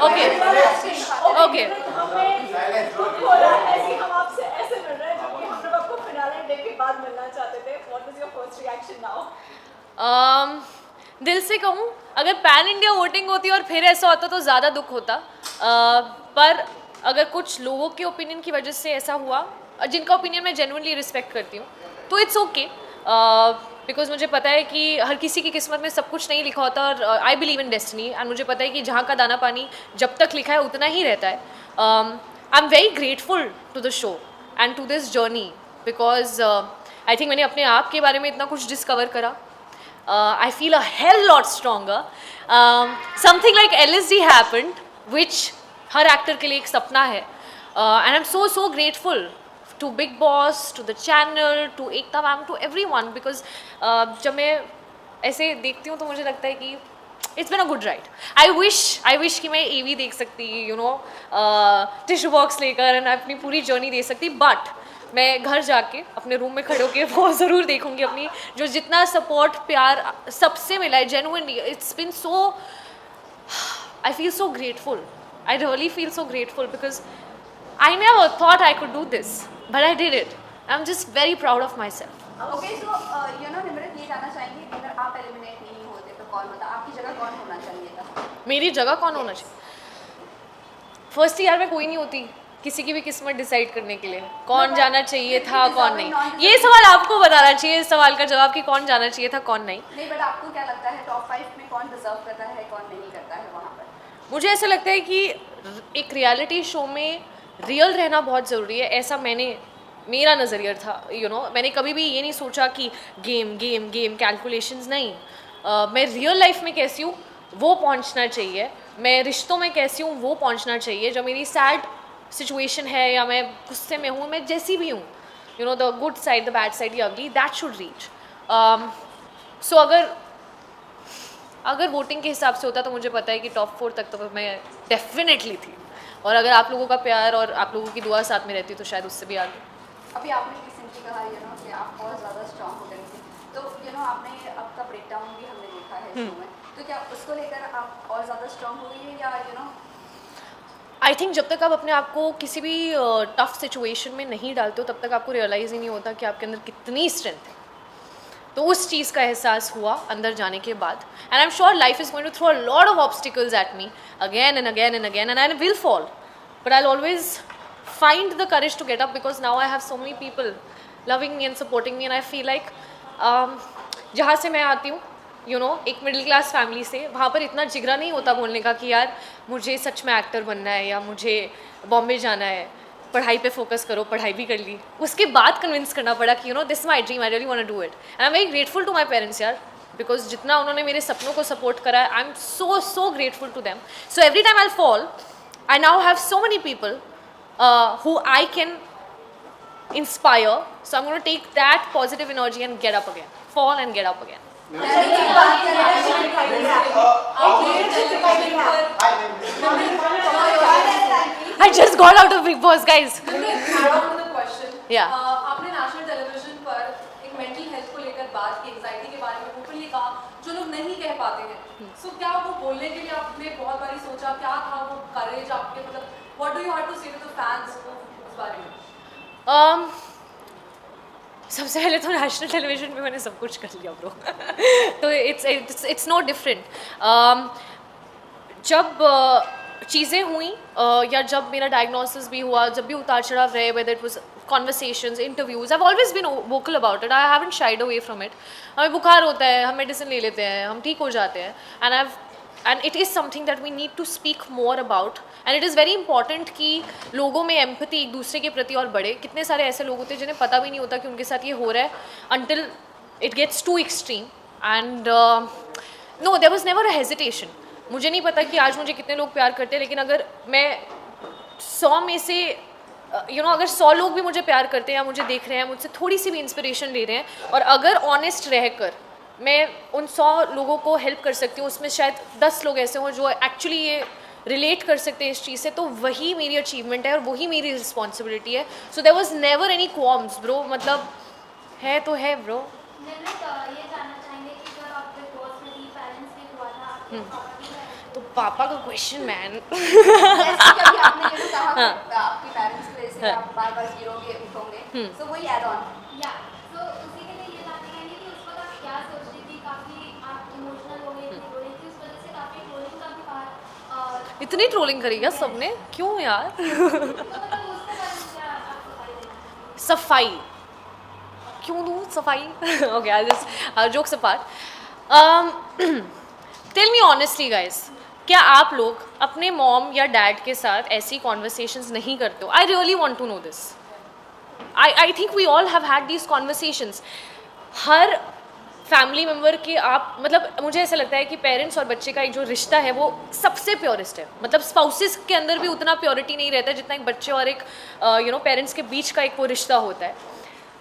Okay okay हमें दुख हो रहा है ऐसे हम आपसे ऐसे मिल रहे हैं जबकि हम लोग आपको फिनाले डे के बाद मिलना चाहते थे. What was your first reaction now? दिल से कहूँ, अगर पैन इंडिया वोटिंग होती और फिर ऐसा होता तो ज़्यादा दुख होता. पर अगर कुछ लोगों के ओपिनियन की वजह से ऐसा हुआ, जिनका ओपिनियन मैं जेन्युइनली रिस्पेक्ट करती हूँ, तो इट्स ओके. बिकॉज मुझे पता है कि हर किसी की किस्मत में सब कुछ नहीं लिखा होता, और I believe in destiny. And मुझे पता है कि जहाँ का दाना पानी जब तक लिखा है उतना ही रहता है. I am very grateful to the show and to this journey, because I think मैंने अपने आप के बारे में इतना कुछ डिस्कवर करा. I feel a hell lot stronger. Something like LSD happened, which her actor के लिए एक सपना है. And I'm so grateful to Big Boss, to the channel, to Ekta ma'am, to everyone, because जब मैं ऐसे देखती हूँ तो मुझे लगता है कि it's been a good ride. I wish कि मैं AV देख सकती, you know, टिश्यू बॉक्स लेकर and अपनी पूरी जर्नी दे सकती, but मैं घर जाके अपने रूम में खड़े होके वो ज़रूर देखूंगी. अपनी जो जितना सपोर्ट प्यार सबसे मिला है genuinely, it's been so, I feel so grateful. I really feel so grateful because I never thought I could do this, but I did it. I am just very proud of my self. Okay, so you know Nimrit, ये जानना चाहेंगे अगर आप eliminate नहीं होते तो कौन होता, आपकी जगह कौन होना चाहिए था? मेरी जगह कौन होना चाहिए? फर्स्ट ईयर में कोई नहीं होती किसी की भी किस्मत डिसाइड करने के लिए कौन जाना चाहिए था कौन नहीं. ये सवाल आपको बताना चाहिए, इस सवाल का जवाब कि कौन जाना चाहिए था कौन नहीं. नहीं, बट आपको क्या लगता है टॉप 5 में कौन डिजर्व करता है कौन नहीं करता है वहाँ पर? मुझे ऐसा लगता है कि एक रियलिटी शो में रियल रहना बहुत ज़रूरी है. ऐसा मेरा नज़रिया था. यू नो, मैंने कभी भी ये नहीं सोचा कि गेम गेम गेम कैलकुलेशंस नहीं. मैं रियल लाइफ में कैसी हूँ वो पहुँचना चाहिए, मैं रिश्तों में कैसी हूँ वो पहुँचना चाहिए. जो मेरी सैड सिचुएशन है या मैं गुस्से में हूँ, मैं जैसी भी हूँ, you know, the good side, the bad side, या अगली, दैट शुड रीच. सो अगर वोटिंग के हिसाब से होता तो मुझे पता है कि टॉप 4 तक तो मैं डेफिनेटली थी. और अगर आप लोगों का प्यार और आप लोगों की दुआ साथ में रहती तो शायद उससे भी आगे. अभी आपने रिसेंटली कहा यू नो कि आप बहुत ज़्यादा स्ट्रॉन्ग हो गई थी, तो यू नो आपने आपका ब्रेक डाउन भी हमने देखा है शो में, तो क्या उसको लेकर आप और ज़्यादा स्ट्रॉन्ग हो गई है या यू नो? आई थिंक जब तक आप अपने आप को किसी भी टफ सिचुएशन में नहीं डालते हो तब तक आपको रियलाइज़ ही नहीं होता कि आपके अंदर कितनी स्ट्रेंथ है. तो उस चीज़ का एहसास हुआ अंदर जाने के बाद. And I am sure life is going to throw a lot of obstacles at me again and again and again, and I will fall, but I will always find the courage to get up, because now I have so many people loving me and supporting me, and I feel like जहाँ से मैं आती हूँ, you know, एक middle class family से, वहाँ पर इतना जिगरा नहीं होता बोलने का कि यार मुझे सच में एक्टर बनना है या मुझे बॉम्बे जाना है, पढ़ाई पे फोकस करो. पढ़ाई भी कर ली, उसके बाद कन्विंस करना पड़ा कि you know this my dream, I really want to do it. And I am very grateful to my parents यार, बिकॉज जितना उन्होंने मेरे सपनों को सपोर्ट करा है, I am so grateful to them. So every time I fall, I now have so many people who I can inspire. So I'm going to take that positive energy and get up again, fall and get up again. I just got out of Big Boss, guys. Yeah. आपने national television पर एक mental health को लेकर बात की, anxiety के बारे में ओपनली कहा, जो लोग नहीं कह पाते हैं. सो क्या वो बोलने के लिए आपने बहुत बारी सोचा, क्या था वो करेज आपके, मतलब what do you have to say to the fans उस बारे में? सबसे पहले तो नेशनल टेलीविजन पे मैंने सब कुछ कर लिया ब्रो. तो इट्स नो डिफरेंट. जब चीज़ें हुई या जब मेरा डायग्नोसिस भी हुआ, जब भी उतार चढ़ाव रहे, whether it was conversations, interviews, I have always been vocal about it. I haven't shied away from it. हमें बुखार होता है, हम मेडिसिन ले लेते हैं, हम ठीक हो जाते हैं. And it is something that we need to speak more about. And it is very important कि लोगों में एम्पैथी एक दूसरे के प्रति और बढ़े. कितने सारे ऐसे लोग होते हैं जिन्हें पता भी नहीं होता कि उनके साथ ये हो रहा है, until it gets too extreme. And no, there was never a hesitation. मुझे नहीं पता कि आज मुझे कितने लोग प्यार करते हैं, लेकिन अगर मैं 100 में से यू नो अगर 100 लोग भी मुझे प्यार करते हैं या मुझे देख रहे हैं, मुझसे थोड़ी सी भी इंस्पिरेशन ले रहे हैं, और अगर ऑनेस्ट रहकर मैं उन 100 लोगों को हेल्प कर सकती हूँ, उसमें शायद 10 लोग ऐसे हों जो एक्चुअली ये रिलेट कर सकते हैं इस चीज़ से, तो वही मेरी अचीवमेंट है और वही मेरी रिस्पॉन्सिबिलिटी है. So there was never any qualms bro, मतलब है तो है ब्रो. ये जानना चाहेंगे कि जब आप बिग बॉस में थी, पेरेंट्स ने हुआ था, आपके पापा की तो पापा का क्वेश्चन मैन। जैसे कि अभी आपने ये कहा कि आपके पेरेंट्स की वजह से आप बार-बार गिरोगे उठोगे, तो वही ऐड ऑन या तो उसी के लिए ये बात कहेंगे कि उस वक्त आप क्या सोच रही थी, काफ़ी आप इमोशनल हो गई थी, रो रही थी, उस वजह से काफ़ी ट्रोलिंग का भी पार्ट इतनी ट्रोलिंग करी क्या सबने, क्यों यार? तो मतलब उसके बारे में क्या आप सफाई देना? सफाई क्यों दूँ सफाई? Okay, I just jokes apart, tell me honestly guys, क्या आप लोग अपने मॉम या डैड के साथ ऐसी कॉन्वर्सेशंस नहीं करते हो? I really want to know this. I think we all have had these conversations. हर फैमिली मेम्बर के आप मतलब मुझे ऐसा लगता है कि पेरेंट्स और बच्चे का एक जो रिश्ता है वो सबसे प्योरेस्ट है। मतलब स्पाउसेस के अंदर भी उतना प्योरिटी नहीं रहता जितना एक बच्चे और एक पेरेंट्स के बीच का एक वो रिश्ता होता है।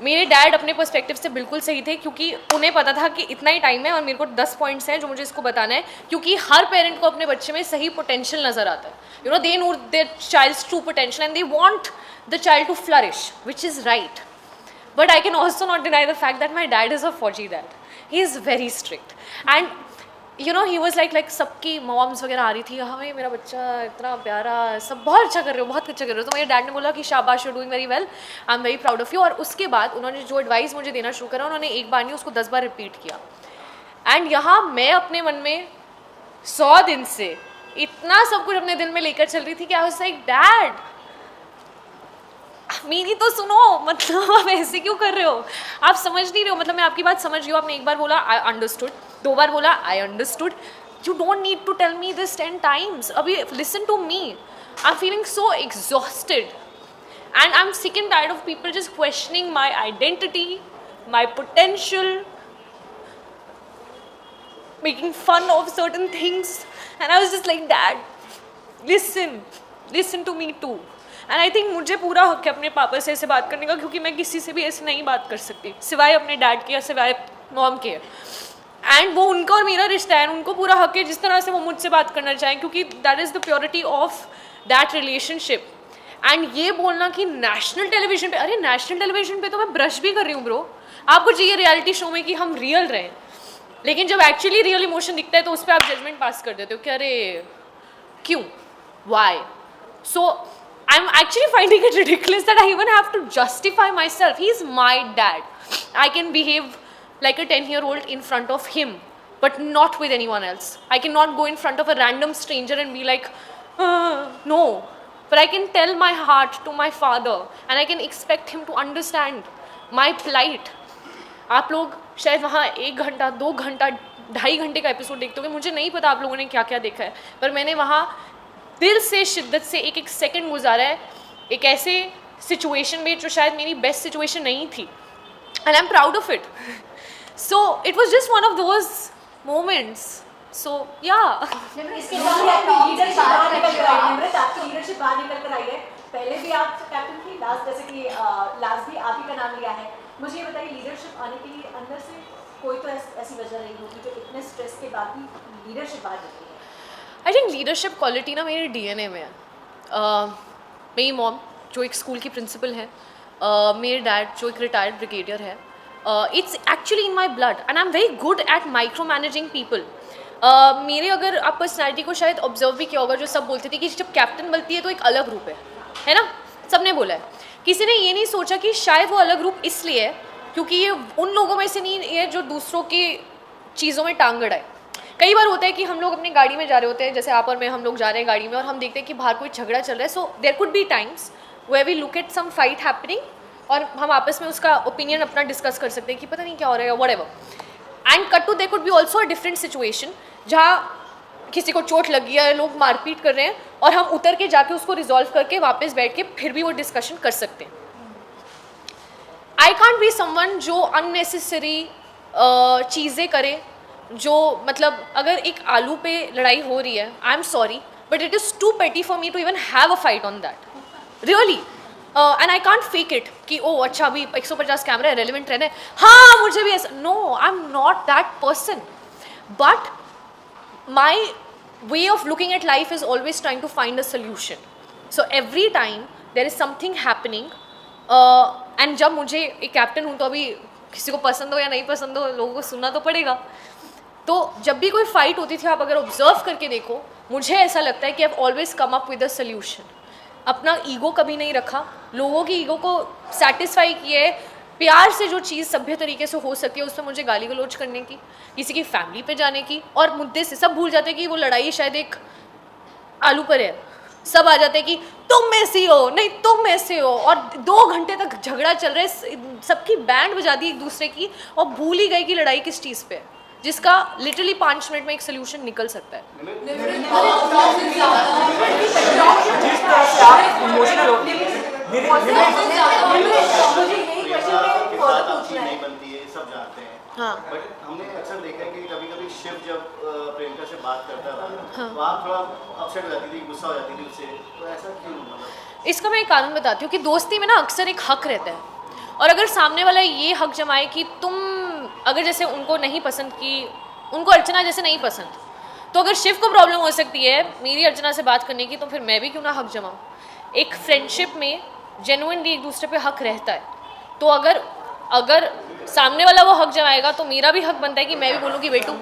मेरे डैड अपने पर्सपेक्टिव से बिल्कुल सही थे, क्योंकि उन्हें पता था कि इतना ही टाइम है और मेरे को 10 पॉइंट्स हैं जो मुझे इसको बताना है, क्योंकि हर पेरेंट को अपने बच्चे में सही पोटेंशियल नज़र आता है। They know their child's true potential and they want the child to flourish, which is right. But I can also not deny the fact that my dad is a fauji dad. He is very strict. And he was like सबकी moms वगैरह आ रही थी, हमें मेरा बच्चा इतना प्यारा, सब बहुत अच्छा कर रहे हो, बहुत अच्छा कर रहे हो। तो मेरे डैड ने बोला कि शाबाश, you doing very well, I am very proud of you. और उसके बाद उन्होंने जो एडवाइस मुझे देना शुरू करा, उन्होंने एक बार नहीं उसको 10 बार रिपीट किया। एंड यहाँ मैं अपने मन में 100 दिन से इतना सब कुछ अपने दिल में लेकर चल रही थी कि आई वाज लाइक, डैड मेरी तो सुनो, मतलब आप ऐसे क्यों कर रहे हो? आप समझ नहीं रहे हो। मतलब मैं आपकी बात समझ रही हूँ, आपने एक बार बोला आई अंडरस्टूड, 2 बार बोला I understood, you don't need to tell me this 10 times. अभी listen to me, I am feeling so exhausted and I am sick and tired of people just questioning my identity, my potential, making fun of certain things, and I was just like, Dad, listen to me too. And I think मुझे पूरा हक है अपने पापा से ऐसे बात करने का, क्योंकि मैं किसी से भी ऐसे नहीं बात कर सकती सिवाय अपने डैड के या सिवाय मॉम के। एंड वो उनका और मेरा रिश्ता है, उनको पूरा हक है जिस तरह से वो मुझसे बात करना चाहें, क्योंकि that is the purity of that relationship. And ये बोलना कि नेशनल टेलीविजन पे, अरे नेशनल टेलीविजन पे तो मैं ब्रश भी कर रही हूँ ब्रो। आपको चाहिए रियलिटी शो में कि हम रियल रहें, लेकिन जब एक्चुअली रियल इमोशन दिखता है तो उस पर आप जजमेंट पास कर देते हो कि अरे क्यों, why. So I am actually finding it ridiculous that I even have to justify myself. He is my dad, I can behave like a 10-year-old in front of him, but not with anyone else. I cannot go in front of a random stranger and be like, no. But I can tell my heart to my father and I can expect him to understand my plight. आप लोग शायद वहाँ 1 घंटा 2 घंटा 2.5 घंटे का episode देखते होंगे, मुझे नहीं पता आप लोगों ने क्या क्या देखा है, पर मैंने वहाँ दिल से शिद्दत से एक एक सेकंड गुजारा है एक ऐसे सिचुएशन में जो शायद मेरी बेस्ट सिचुएशन नहीं थी, and I'm proud of it. So it was just one of those moments. So yeah. इसके बाद आपकी लीडरशिप बाहर निकल कर आई है, नम्रता आपकी लीडरशिप बाहर निकल कर आई है। पहले भी आप कैप्टन थी, लास्ट जैसे कि लास्ट भी आप ही का नाम लिया है। मुझे ये बताइए, लीडरशिप आने के लिए अंदर से कोई तो ऐसी वजह रही होगी जो इतने स्ट्रेस के बाद भी लीडरशिप बाहर निकली है। आई थिंक लीडरशिप क्वालिटी ना मेरे DNA में है। मेरी मॉम जो एक स्कूल की प्रिंसिपल है, मेरे डैड जो एक रिटायर्ड ब्रिगेडियर है, it's actually in my blood and I am very good at micro managing people. मेरे अगर आप पर्सनैलिटी को शायद ऑब्जर्व भी किया होगा, जो सब बोलते थे कि जब कैप्टन बनती है तो एक अलग रूप है ना, सबने बोला है। किसी ने ये नहीं सोचा कि शायद वो अलग रूप इसलिए है क्योंकि ये उन लोगों में से नहीं है जो दूसरों की चीज़ों में टांग अड़ाए। कई बार होता है कि हम लोग अपनी गाड़ी में जा रहे होते हैं, जैसे आप और मैं, हम लोग जा रहे हैं गाड़ी में और हम देखते हैं कि बाहर कोई झगड़ा चल रहा है। So there could be times where we look at some fight happening और हम आपस में उसका ओपिनियन अपना डिस्कस कर सकते हैं कि पता नहीं क्या हो रहा है, whatever. And cut to there could be also a different situation जहाँ किसी को चोट लगी है, लोग मारपीट कर रहे हैं और हम उतर के जाके उसको रिजॉल्व करके वापस बैठ के फिर भी वो डिस्कशन कर सकते हैं। आई कांट बी समवन जो अननेसेसरी चीज़ें करे, जो मतलब अगर एक आलू पे लड़ाई हो रही है, I am sorry but it is too petty for me to even have a fight on that, really. And I can't fake it कि ओ अच्छा अभी 150 कैमरा है, रेलिवेंट रहना है, हाँ मुझे भी ऐसा, no I am not that person. But my way of looking at life is always trying to find a solution. So every time there is something happening and जब मुझे एक कैप्टन हूँ तो अभी किसी को पसंद हो या नहीं पसंद हो, लोगों को सुनना तो पड़ेगा। तो जब भी कोई फाइट होती थी, आप अगर ऑब्जर्व करके देखो मुझे ऐसा लगता है कि I've always come up with a solution. अपना ईगो कभी नहीं रखा, लोगों की ईगो को सेटिस्फाई किए, प्यार से जो चीज़ सभ्य तरीके से हो सकती है उसमें मुझे गाली गलौज करने की, किसी की फैमिली पे जाने की, और मुद्दे से सब भूल जाते हैं कि वो लड़ाई शायद एक आलू पर है। सब आ जाते हैं कि तुम ऐसी हो, नहीं तुम ऐसे हो, और 2 घंटे तक झगड़ा चल रहा है, सबकी बैंड बजा दी एक दूसरे की, और भूल ही गए कि लड़ाई किस चीज़ पे है, जिसका लिटरली 5 मिनट में एक सोल्यूशन निकल सकता है। नहीं बनती है, सब जानते हैं। हाँ। बट हमने अक्सर देखा है कि कभी-कभी शिव जब प्रियंका से बात करता था, तो आप थोड़ा अपसेट हो जाती थी, गुस्सा हो जाती थी उससे, तो ऐसा क्यों? मतलब इसका मैं एक कारण बताती हूँ कि दोस्ती में ना अक्सर एक हक रहता है, और अगर सामने वाला ये हक जमाए कि तुम अगर जैसे उनको नहीं पसंद की, उनको अर्चना जैसे नहीं पसंद, तो अगर शिव को प्रॉब्लम हो सकती है मेरी अर्चना से बात करने की, तो फिर मैं भी क्यों ना हक जमाऊँ। एक फ्रेंडशिप में जेन्युइनली एक दूसरे पे हक रहता है, तो अगर सामने वाला वो हक जमाएगा तो मेरा भी हक बनता है कि मैं भी बोलूँ कि बेटू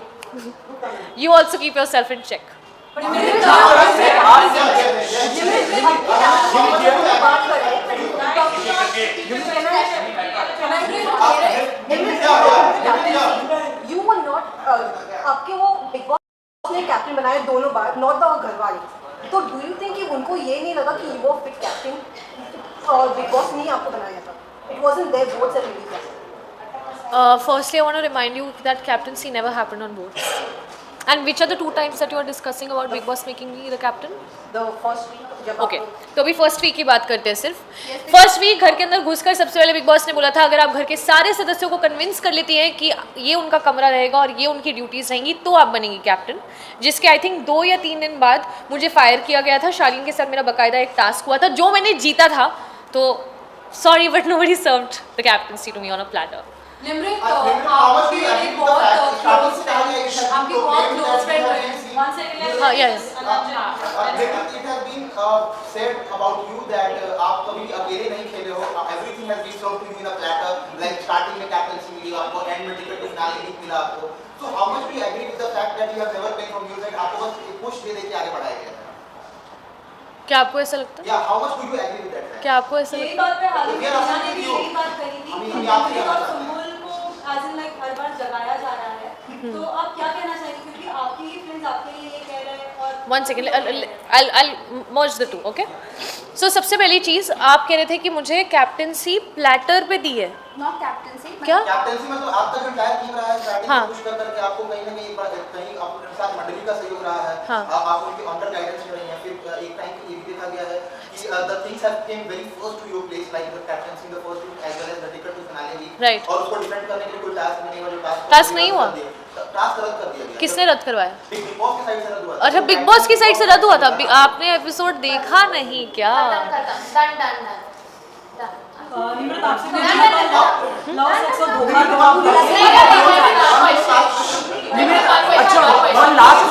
you also keep yourself in check. You were not आपके वो बिग बॉस ने कैप्टन बनाए दोनों बार, नॉट द घर वाले, तो डू यू थिंक कि उनको ये नहीं लगा कि वो फिट कैप्टन और बिग बॉस ने आपको बनाया था? It wasn't their votes and release. Firstly, I want to remind you that captaincy never happened on votes. And which are the 2 times that you are discussing about Big Boss making me the captain? The first week जब okay तो अभी first week की बात करते हैं सिर्फ। First week घर के अंदर घुसकर सबसे पहले बिग बॉस ने बोला था अगर आप घर के सारे सदस्यों को कन्विंस कर लेती हैं कि ये उनका कमरा रहेगा और ये उनकी ड्यूटीज रहेंगी तो आप बनेंगी कैप्टन। जिसके आई थिंक 2 या 3 दिन बाद मुझे फायर किया गया था। शालीन के साथ मेरा बाकायदा एक टास्क हुआ था जो मैंने जीता था, तो sorry but nobody served the captaincy to me on a platter. Nimrit आपकी एक बहुत क्लोज फ्रेंड, आपकी बहुत क्लोज फ्रेंड रहे हैं। हाँ यस लेकिन it has been said about you that आप कभी अकेले नहीं खेले हो, everything has been served to you in a platter, like starting में कैप्टनसी मिली आपको, एंड में टिकट टू फिनाले नहीं मिला आपको, so how much do you agree with the fact that you have never been from your side, आपको बस एक push दे के आगे बढ़ाया गया? क्या आपको ऐसा लगता है? Yeah, how much do you agree with that fact? क्या आपको ऐसा यही लगता है? बात पे हाल We are में asking भी you. यही बात कही थी अभी कि आपसे निमृत जानना और चाहते हैं। सुम्बुल को as in like हर बार जगाया जा रहा है, तो आप क्या कहना चाहेंगे क्योंकि आपके ही फ्रेंड्स आपके लिए ये कह रहे हैं और 1 second I'll merge the 2 okay. So सबसे पहली चीज़ आप कह रहे थे कि मुझे कैप्टनसी प्लेटर पे दी है, नॉट कैप्टनसी क्या? कैप्टनसी मतलब आपका जो एंटायर टीम रहा है स्टार्टिंग हाँ। में पुश कर करके आपको कहीं ना कहीं अपने साथ मंडली का सहयोग रहा है, हाँ। आप उनके अंडर गाइडेंस में रही हैं, फिर एक टाइम पे ये भी देखा गया है कि the things have came very first to your place like the captaincy in the first week as well as the ticket to finale week, Right. और उसको डिफेंड करने के लिए कोई टास्क नहीं हुआ, जो टास्क नहीं हुआ? टास्क रद्द कर दिया गया। किसने रद्द करवाया? बिग बॉस की साइड से रद्द हुआ था। अच्छा बिग बॉस की साइड से रद्द हुआ था, आपने एपिसोड देखा नहीं क्या? निमृत आपसे लव सेक्स और धोखा अच्छा वन लास्ट